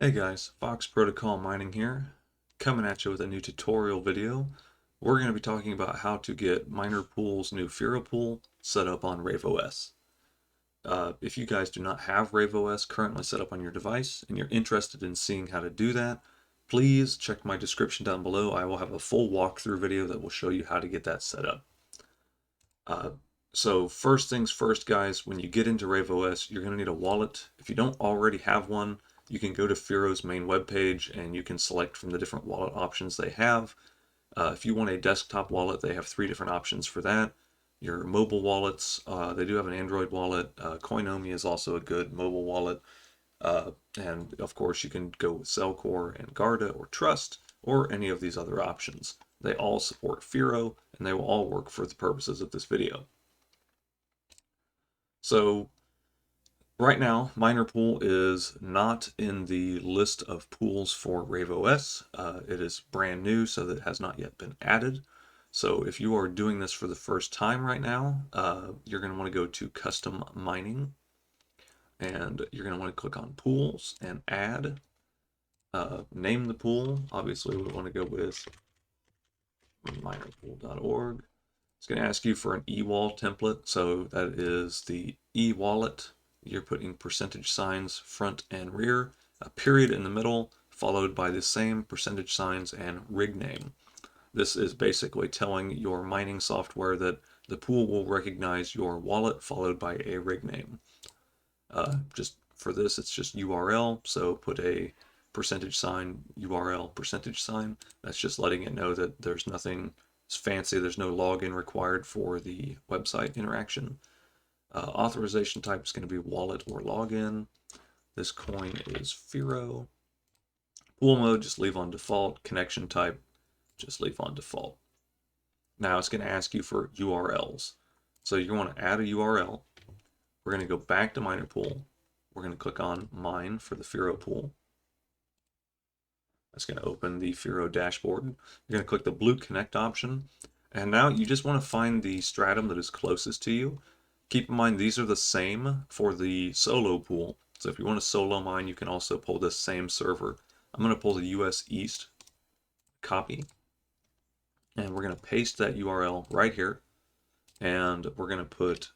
Hey guys, Fox Protocol Mining here, coming at you with a new tutorial video. We're going to be talking about how to get Miner Pool's new Firo pool set up on RaveOs. If you guys do not have RaveOs currently set up on your device and you're interested in seeing how to do that, please check my description down below. I will have a full walkthrough video that will show you how to get that set up. Uh, so first things first, guys, when you get into RaveOs, you're going to need a wallet. If you don't already have one, you can go to Firo's main webpage and you can select from the different wallet options they have. If you want a desktop wallet, they have 3 different options for that. Your mobile wallets, they do have an Android wallet. Coinomi is also a good mobile wallet. And of course, you can go with Cellcore and Garda or Trust or any of these other options. They all support Firo and they will all work for the purposes of this video. So right now, Miner Pool is not in the list of pools for RaveOs. It is brand new, so that it has not yet been added. So if you are doing this for the first time right now, you're going to want to go to Custom Mining, and you're going to want to click on Pools and Add. Name the pool. Obviously, we want to go with minerpool.org. It's going to ask you for an e-wall template, so that is the e-wallet. You're putting percentage signs front and rear, a period in the middle, followed by the same percentage signs and rig name. This is basically telling your mining software that the pool will recognize your wallet followed by a rig name. Just for this, it's just URL, so put a percentage sign, URL, percentage sign. That's just letting it know that there's nothing fancy, there's no login required for the website interaction. Authorization type is going to be wallet or login. This coin is Firo. Pool mode, just leave on default. Connection type, just leave on default. Now it's going to ask you for URLs. So you want to add a URL. We're going to go back to Miner Pool. We're going to click on Mine for the Firo pool. That's going to open the Firo dashboard. You're going to click the blue connect option. And now you just want to find the stratum that is closest to you. Keep in mind, these are the same for the solo pool. So if you want to solo mine, you can also pull this same server. I'm going to pull the US East, copy, and we're going to paste that URL right here. And we're going to put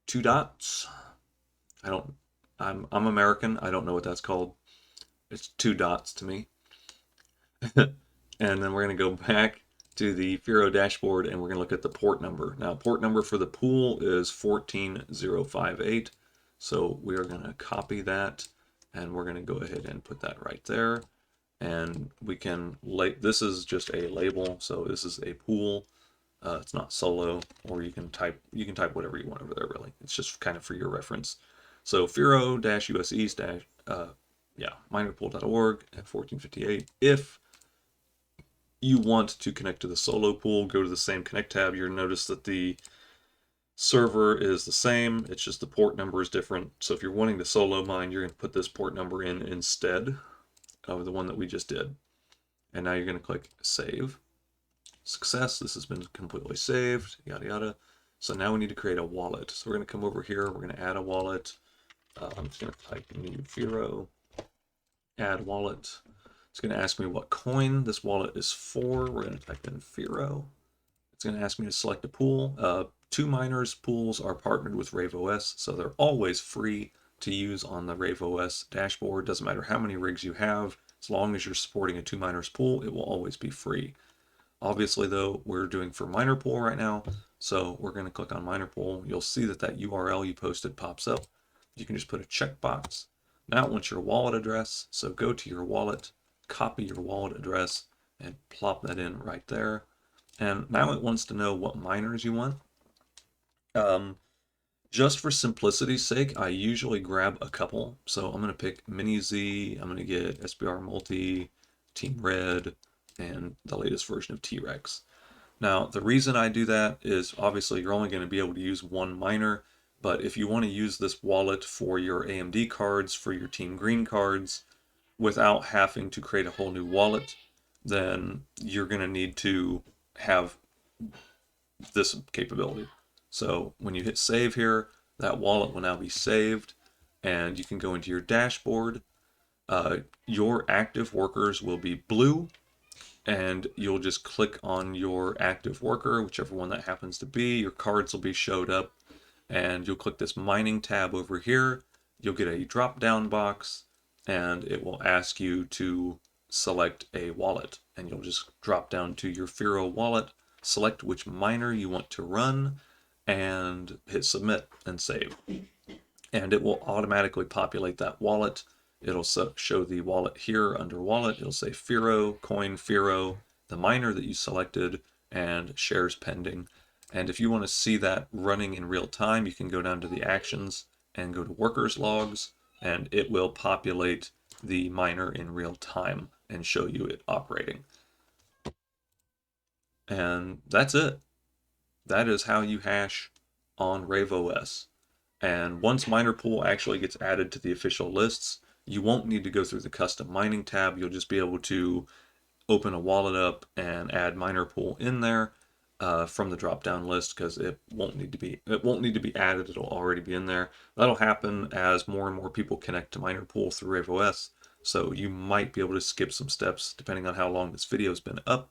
2 dots. I'm American. I don't know what that's called. It's 2 dots to me. And then we're going to go back to the Firo dashboard and we're going to look at the port number. Now, port number for the pool is 14058. So we are going to copy that and we're going to go ahead and put that right there. And we can, this is just a label. So this is a pool. It's not solo, or you can type whatever you want over there, really. It's just kind of for your reference. So Firo-US East minerpool.org at 1458. If you want to connect to the solo pool, go to the same connect tab. You'll notice that the server is the same. It's just the port number is different. So if you're wanting to solo mine, you're going to put this port number in instead of the one that we just did. And now you're going to click Save. Success, this has been completely saved, yada yada. So now we need to create a wallet. So we're going to come over here, we're going to add a wallet. I'm just going to type new Firo, add wallet. It's going to ask me what coin this wallet is for. We're going to type in Firo. It's going to ask me to select a pool. 2 miners pools are partnered with RaveOs, so they're always free to use on the RaveOs dashboard. Doesn't matter how many rigs you have, as long as you're supporting a 2 miners pool, it will always be free. Obviously, though, we're doing for Miner Pool right now, so we're going to click on Miner Pool. You'll see that that URL you posted pops up. You can just put a checkbox. Now it wants your wallet address, so go to your wallet, copy your wallet address, and plop that in right there. And now it wants to know what miners you want. Just for simplicity's sake, I usually grab a couple. So I'm going to pick Mini Z, I'm going to get SBR Multi, Team Red, and the latest version of T-Rex. Now, the reason I do that is obviously you're only going to be able to use 1 miner, but if you want to use this wallet for your AMD cards, for your Team Green cards, without having to create a whole new wallet, then you're going to need to have this capability. So when you hit save here, that wallet will now be saved, and you can go into your dashboard. Your active workers will be blue, and you'll just click on your active worker, whichever one that happens to be. Your cards will be showed up, and you'll click this mining tab over here. You'll get a drop down box, and it will ask you to select a wallet, and you'll just drop down to your Firo wallet, select which miner you want to run, and hit submit and save. And it will automatically populate that wallet. It'll show the wallet here under wallet. It'll say Firo, coin Firo, the miner that you selected, and shares pending. And if you want to see that running in real time, you can go down to the actions and go to workers logs, and it will populate the miner in real time and show you it operating. And that's it. That is how you hash on RaveOs. And once miner pool actually gets added to the official lists, you won't need to go through the custom mining tab. You'll just be able to open a wallet up and add miner pool in there from the drop down list, because it won't need to be added. It'll already be in there. That'll happen as more and more people connect to miner pool through RaveOs. So you might be able to skip some steps depending on how long this video has been up.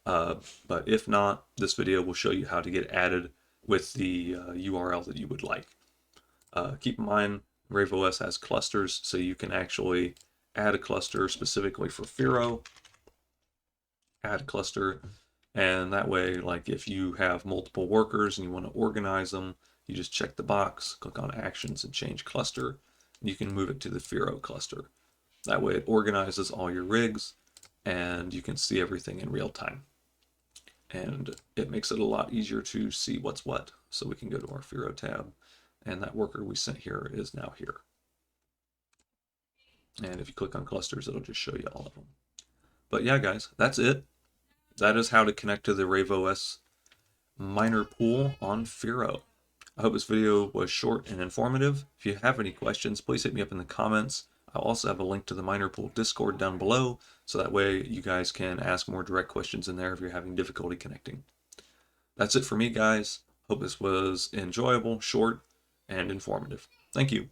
But if not, this video will show you how to get added with the URL that you would like. Keep in mind, RaveOs has clusters, so you can actually add a cluster specifically for Firo, add a cluster, and that way, like if you have multiple workers and you want to organize them, you just check the box, click on actions and change cluster, and you can move it to the Firo cluster. That way it organizes all your rigs and you can see everything in real time. And it makes it a lot easier to see what's what. So we can go to our Firo tab, and that worker we sent here is now here. And if you click on clusters, it'll just show you all of them. But yeah, guys, that's it. That is how to connect to the RaveOs miner pool on Firo. I hope this video was short and informative. If you have any questions, please hit me up in the comments. I'll also have a link to the miner pool Discord down below, so that way you guys can ask more direct questions in there if you're having difficulty connecting. That's it for me, guys. Hope this was enjoyable, short, and informative. Thank you.